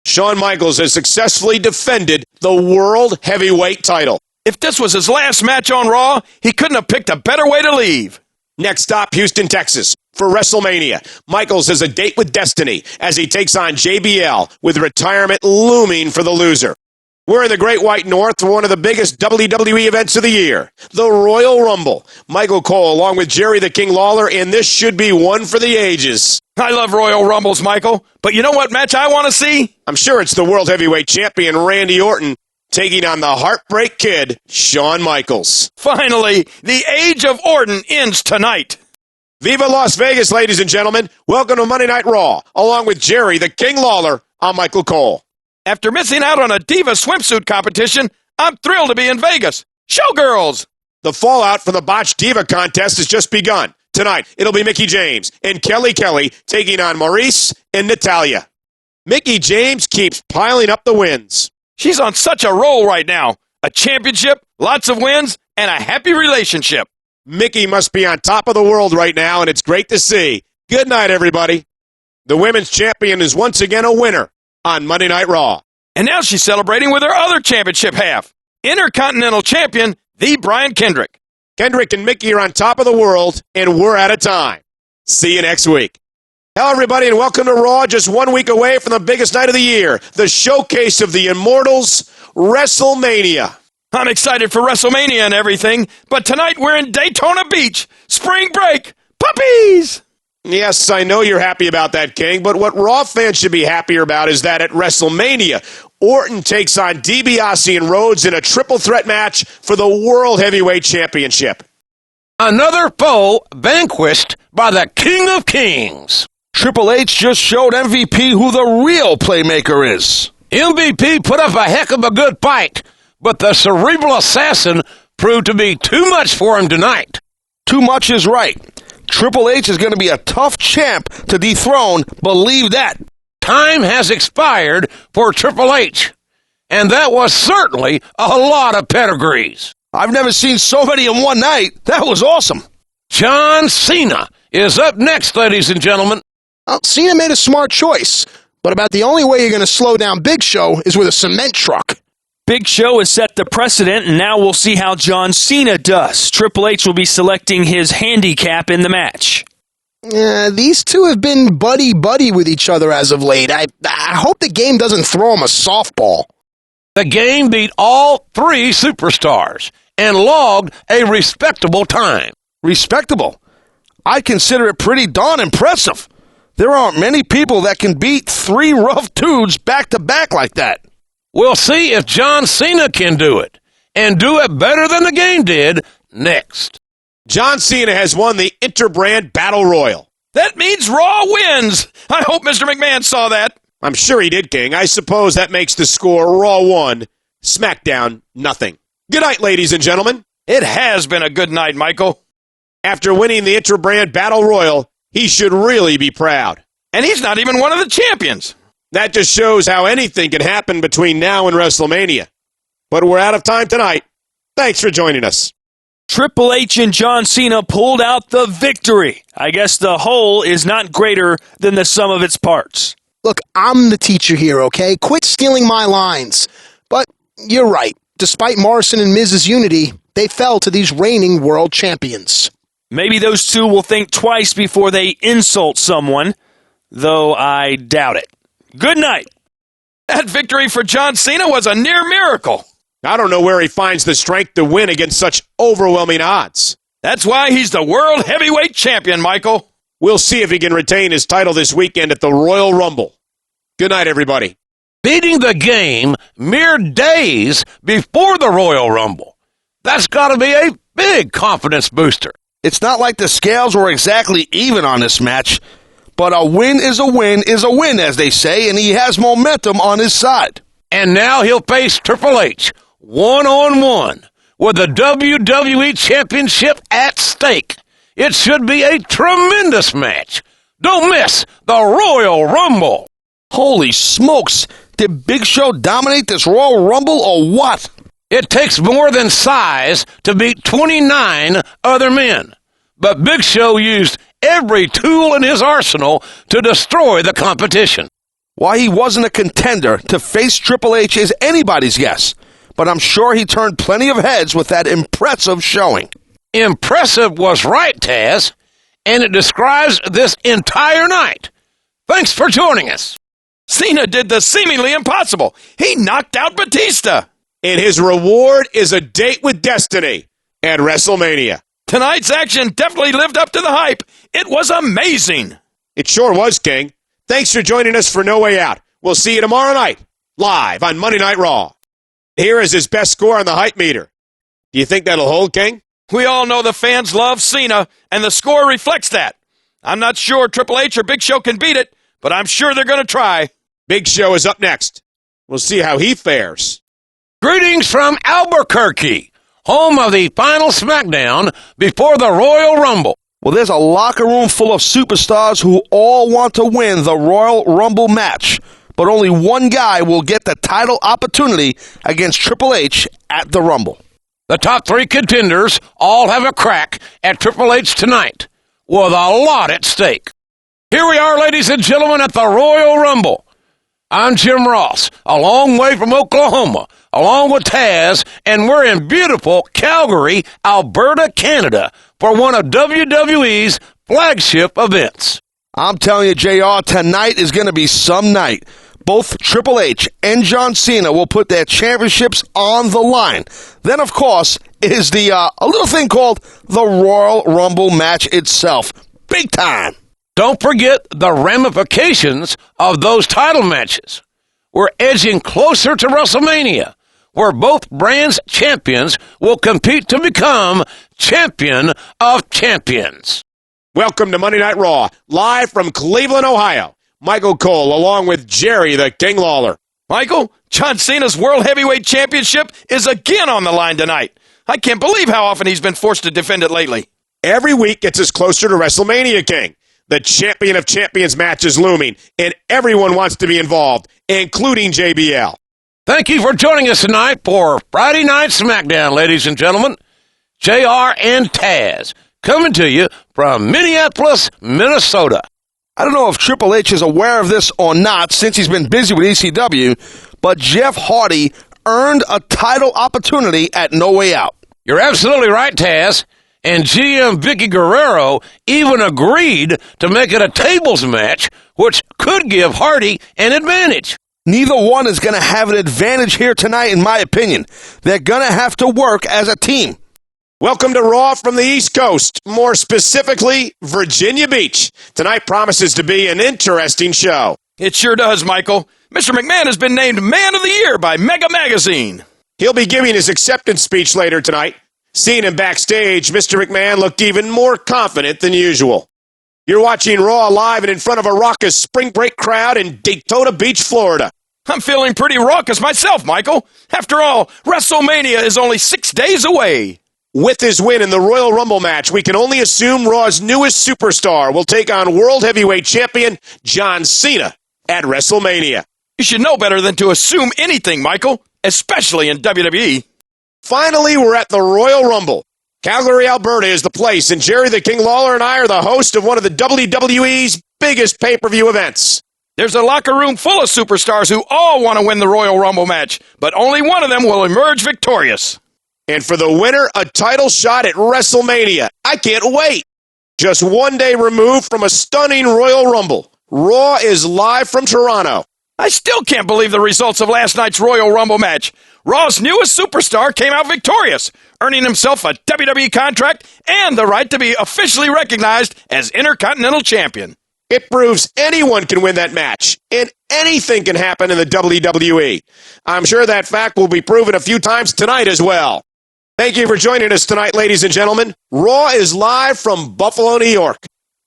Shawn Michaels has successfully defended the World Heavyweight title. If this was his last match on Raw, he couldn't have picked a better way to leave. Next stop, Houston, Texas, for WrestleMania. Michaels has a date with destiny as he takes on JBL, with retirement looming for the loser. We're in the Great White North for one of the biggest WWE events of the year, the Royal Rumble. Michael Cole along with Jerry the King Lawler, and this should be one for the ages. I love Royal Rumbles, Michael, but you know what match I want to see? I'm sure it's the World Heavyweight Champion Randy Orton taking on the Heartbreak Kid, Shawn Michaels. Finally, the age of Orton ends tonight. Viva Las Vegas, ladies and gentlemen. Welcome to Monday Night Raw, along with Jerry the King Lawler. I'm Michael Cole. After missing out on a Diva swimsuit competition, I'm thrilled to be in Vegas. Showgirls! The fallout from the botched Diva contest has just begun. Tonight, it'll be Mickie James and Kelly Kelly taking on Maurice and Natalya. Mickie James keeps piling up the wins. She's on such a roll right now. A championship, lots of wins, and a happy relationship. Mickie must be on top of the world right now, and it's great to see. Good night, everybody. The women's champion is once again a winner on Monday Night Raw. And now she's celebrating with her other championship half, Intercontinental Champion, the Brian Kendrick. Kendrick and Mickie are on top of the world, and we're out of time. See you next week. Hello, everybody, and welcome to Raw, just 1 week away from the biggest night of the year, the showcase of the Immortals, WrestleMania. I'm excited for WrestleMania and everything, but tonight we're in Daytona Beach. Spring break. Puppies! Yes, I know you're happy about that, King, but what Raw fans should be happier about is that at WrestleMania, Orton takes on DiBiase and Rhodes in a triple threat match for the World Heavyweight Championship. Another foe vanquished by the King of Kings. Triple H just showed MVP who the real playmaker is. MVP put up a heck of a good fight, but the cerebral assassin proved to be too much for him tonight. Too much is right. Triple H is going to be a tough champ to dethrone, believe that. Time has expired for Triple H, and that was certainly a lot of pedigrees. I've never seen so many in one night. That was awesome. John Cena is up next, ladies and gentlemen. Well, Cena made a smart choice, but about the only way you're going to slow down Big Show is with a cement truck. Big Show has set the precedent, and now we'll see how John Cena does. Triple H will be selecting his handicap in the match. These two have been buddy-buddy with each other as of late. I hope the game doesn't throw them a softball. The game beat all three superstars and logged a respectable time. Respectable? I consider it pretty darn impressive. There aren't many people that can beat three rough dudes back-to-back like that. We'll see if John Cena can do it, and do it better than the game did next. John Cena has won the Interbrand Battle Royal. That means Raw wins. I hope Mr. McMahon saw that. I'm sure he did, King. I suppose that makes the score Raw 1, SmackDown nothing. Good night, ladies and gentlemen. It has been a good night, Michael. After winning the Interbrand Battle Royal, he should really be proud. And he's not even one of the champions. That just shows how anything can happen between now and WrestleMania. But we're out of time tonight. Thanks for joining us. Triple H and John Cena pulled out the victory. I guess the whole is not greater than the sum of its parts. Look, I'm the teacher here, okay? Quit stealing my lines. But you're right. Despite Morrison and Miz's unity, they fell to these reigning world champions. Maybe those two will think twice before they insult someone, though I doubt it. Good night. That victory for John Cena was a near miracle. I don't know where he finds the strength to win against such overwhelming odds. That's why he's the World Heavyweight Champion, Michael. We'll see if he can retain his title this weekend at the Royal Rumble. Good night, everybody. beating the game mere days before the Royal Rumble. That's got to be a big confidence booster. It's not like the scales were exactly even on this match, but a win is a win is a win, as they say, and he has momentum on his side. And now he'll face Triple H one-on-one with the WWE Championship at stake. It should be a tremendous match. Don't miss the Royal Rumble. Holy smokes! Did Big Show dominate this Royal Rumble or what? It takes more than size to beat 29 other men. But Big Show used every tool in his arsenal to destroy the competition. Why he wasn't a contender to face Triple H is anybody's guess, but I'm sure he turned plenty of heads with that impressive showing. Impressive was right, Taz, and it describes this entire night. Thanks for joining us. Cena did the seemingly impossible. He knocked out Batista. And his reward is a date with destiny at WrestleMania. Tonight's action definitely lived up to the hype. It was amazing. It sure was, King. Thanks for joining us for No Way Out. We'll see you tomorrow night, live on Monday Night Raw. Here is his best score on the hype meter. Do you think that'll hold, King? We all know the fans love Cena, and the score reflects that. I'm not sure Triple H or Big Show can beat it, but I'm sure they're going to try. Big Show is up next. We'll see how he fares. Greetings from Albuquerque, home of the final Smackdown before the Royal Rumble. Well, there's a locker room full of superstars who all want to win the Royal Rumble match, but only one guy will get the title opportunity against Triple H at the Rumble. The top three contenders all have a crack at Triple H tonight, with a lot at stake. Here we are, ladies and gentlemen, at the Royal Rumble. I'm Jim Ross, a long way from Oklahoma, along with Taz, and we're in beautiful Calgary, Alberta, Canada, for one of WWE's flagship events. I'm telling you, JR, tonight is going to be some night. Both Triple H and John Cena will put their championships on the line. Then, of course, is a little thing called the Royal Rumble match itself. Big time. Don't forget the ramifications of those title matches. We're edging closer to WrestleMania, where both brands' champions will compete to become champion of champions. Welcome to Monday Night Raw, live from Cleveland, Ohio. Michael Cole, along with Jerry the King Lawler. Michael, John Cena's World Heavyweight Championship is again on the line tonight. I can't believe how often he's been forced to defend it lately. Every week gets us closer to WrestleMania, King. The Champion of Champions match is looming, and everyone wants to be involved, including JBL. Thank you for joining us tonight for Friday Night Smackdown, ladies and gentlemen. JR and Taz, coming to you from Minneapolis, Minnesota. I don't know if Triple H is aware of this or not since he's been busy with ECW, but Jeff Hardy earned a title opportunity at No Way Out. You're absolutely right, Taz. And GM Vicky Guerrero even agreed to make it a tables match, which could give Hardy an advantage. Neither one is going to have an advantage here tonight, in my opinion. They're going to have to work as a team. Welcome to Raw from the East Coast, more specifically, Virginia Beach. Tonight promises to be an interesting show. It sure does, Michael. Mr. McMahon has been named Man of the Year by Mega Magazine. He'll be giving his acceptance speech later tonight. Seeing him backstage, Mr. McMahon looked even more confident than usual. You're watching Raw live and in front of a raucous spring break crowd in Daytona Beach, Florida. I'm feeling pretty raucous myself, Michael. After all, WrestleMania is only 6 days away. With his win in the Royal Rumble match, we can only assume Raw's newest superstar will take on World Heavyweight Champion John Cena at WrestleMania. You should know better than to assume anything, Michael, especially in WWE. Finally, we're at the Royal Rumble. Calgary, Alberta is the place, and Jerry the King Lawler and I are the host of one of the WWE's biggest pay-per-view events. There's a locker room full of superstars who all want to win the Royal Rumble match, but only one of them will emerge victorious. And for the winner, a title shot at WrestleMania. I can't wait. Just 1 day removed from a stunning Royal Rumble. Raw is live from Toronto. I still can't believe the results of last night's Royal Rumble match. Raw's newest superstar came out victorious, earning himself a WWE contract and the right to be officially recognized as Intercontinental Champion. It proves anyone can win that match, and anything can happen in the WWE. I'm sure that fact will be proven a few times tonight as well. Thank you for joining us tonight, ladies and gentlemen. Raw is live from Buffalo, New York.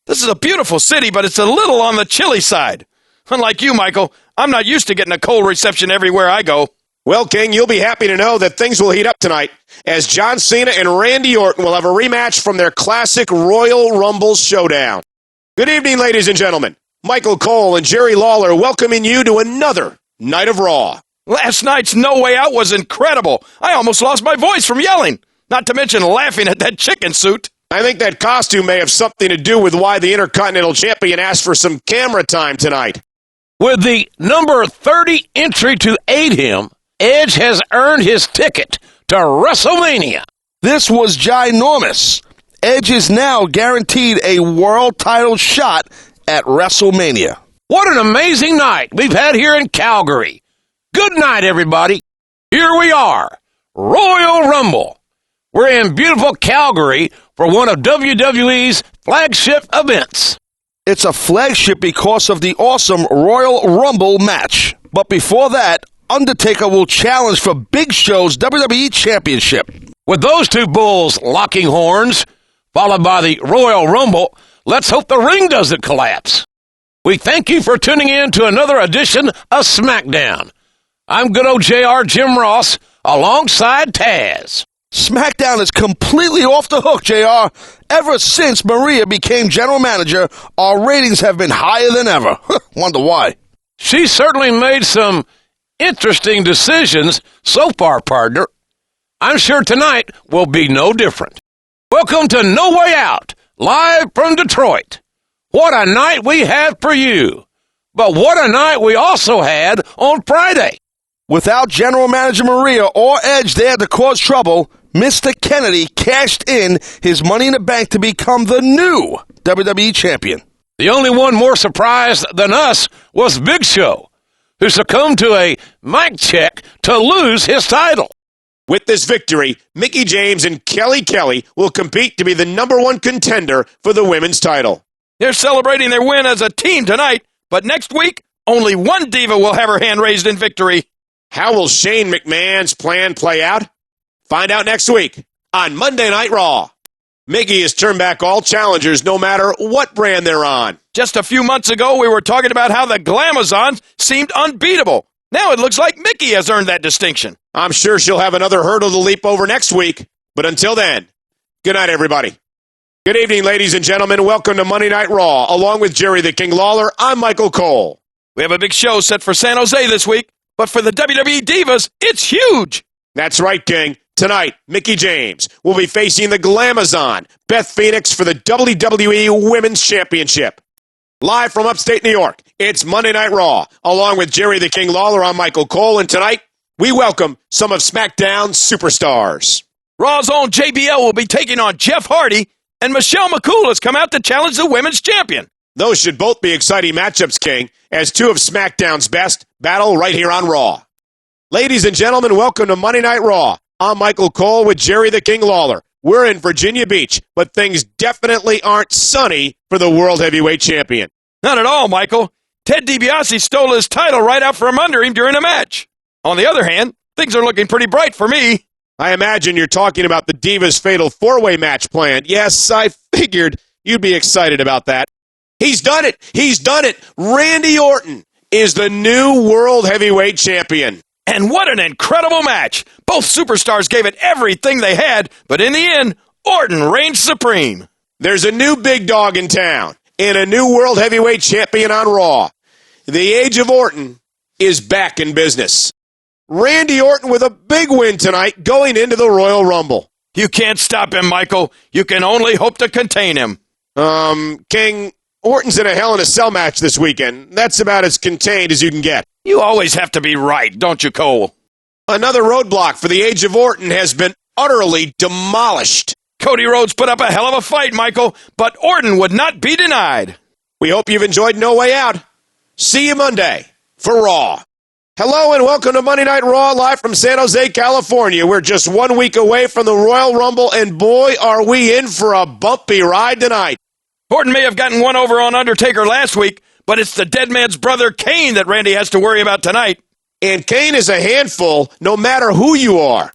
This is a beautiful city, but it's a little on the chilly side. Unlike you, Michael, I'm not used to getting a cold reception everywhere I go. Well, King, you'll be happy to know that things will heat up tonight as John Cena and Randy Orton will have a rematch from their classic Royal Rumble showdown. Good evening, ladies and gentlemen. Michael Cole and Jerry Lawler welcoming you to another Night of Raw. Last night's No Way Out was incredible. I almost lost my voice from yelling, not to mention laughing at that chicken suit. I think that costume may have something to do with why the Intercontinental Champion asked for some camera time tonight. With the number 30 entry to aid him, Edge has earned his ticket to WrestleMania. This was ginormous. Edge is now guaranteed a world title shot at WrestleMania. What an amazing night we've had here in Calgary. Good night, everybody. Here we are, Royal Rumble. We're in beautiful Calgary for one of WWE's flagship events. It's a flagship because of the awesome Royal Rumble match. But before that, Undertaker will challenge for Big Show's WWE Championship. With those two bulls locking horns, followed by the Royal Rumble, let's hope the ring doesn't collapse. We thank you for tuning in to another edition of Smackdown. I'm good old JR Jim Ross alongside Taz. SmackDown is completely off the hook, JR. Ever since Maria became general manager, our ratings have been higher than ever. Wonder why. She certainly made some interesting decisions so far, partner. I'm sure tonight will be no different. Welcome to No Way Out, live from Detroit. What a night we had for you. But what a night we also had on Friday. Without General Manager Maria or Edge there to cause trouble, Mr. Kennedy cashed in his Money in the Bank to become the new WWE Champion. The only one more surprised than us was Big Show, who succumbed to a mic check to lose his title. With this victory, Mickie James and Kelly will compete to be the number one contender for the women's title. They're celebrating their win as a team tonight, but next week, only one diva will have her hand raised in victory. How will Shane McMahon's plan play out? Find out next week on Monday Night Raw. Mickie has turned back all challengers no matter what brand they're on. Just a few months ago, we were talking about how the Glamazons seemed unbeatable. Now it looks like Mickie has earned that distinction. I'm sure she'll have another hurdle to leap over next week. But until then, good night, everybody. Good evening, ladies and gentlemen. Welcome to Monday Night Raw. Along with Jerry the King Lawler, I'm Michael Cole. We have a big show set for San Jose this week, but for the WWE Divas, it's huge. That's right, King. Tonight, Mickie James will be facing the Glamazon, Beth Phoenix, for the WWE Women's Championship. Live from upstate New York, it's Monday Night Raw. Along with Jerry the King Lawler, I'm Michael Cole, and tonight, we welcome some of SmackDown's superstars. Raw's own JBL will be taking on Jeff Hardy, and Michelle McCool has come out to challenge the women's champion. Those should both be exciting matchups, King, as two of SmackDown's best battle right here on Raw. Ladies and gentlemen, welcome to Monday Night Raw. I'm Michael Cole with Jerry the King Lawler. We're in Virginia Beach, but things definitely aren't sunny for the World Heavyweight Champion. Not at all, Michael. Ted DiBiase stole his title right out from under him during a match. On the other hand, things are looking pretty bright for me. I imagine you're talking about the Divas Fatal 4-Way match plan. Yes, I figured you'd be excited about that. He's done it! He's done it! Randy Orton is the new World Heavyweight Champion. And what an incredible match! Both superstars gave it everything they had, but in the end, Orton reigns supreme. There's a new big dog in town, and a new World Heavyweight Champion on Raw. The Age of Orton is back in business. Randy Orton with a big win tonight going into the Royal Rumble. You can't stop him, Michael. You can only hope to contain him. King, Orton's in a Hell in a Cell match this weekend. That's about as contained as you can get. You always have to be right, don't you, Cole? Another roadblock for the Age of Orton has been utterly demolished. Cody Rhodes put up a hell of a fight, Michael, but Orton would not be denied. We hope you've enjoyed No Way Out. See you Monday for Raw. Hello and welcome to Monday Night Raw, live from San Jose, California. We're just 1 week away from the Royal Rumble, and boy, are we in for a bumpy ride tonight. Orton may have gotten one over on Undertaker last week, but it's the dead man's brother Kane that Randy has to worry about tonight. And Kane is a handful no matter who you are.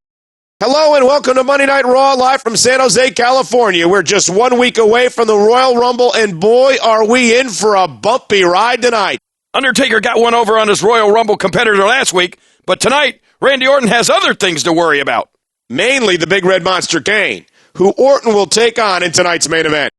Hello and welcome to Monday Night Raw live from San Jose, California. We're just 1 week away from the Royal Rumble, and boy, are we in for a bumpy ride tonight. Undertaker got one over on his Royal Rumble competitor last week, but tonight, Randy Orton has other things to worry about. Mainly the Big Red Monster Kane, who Orton will take on in tonight's main event.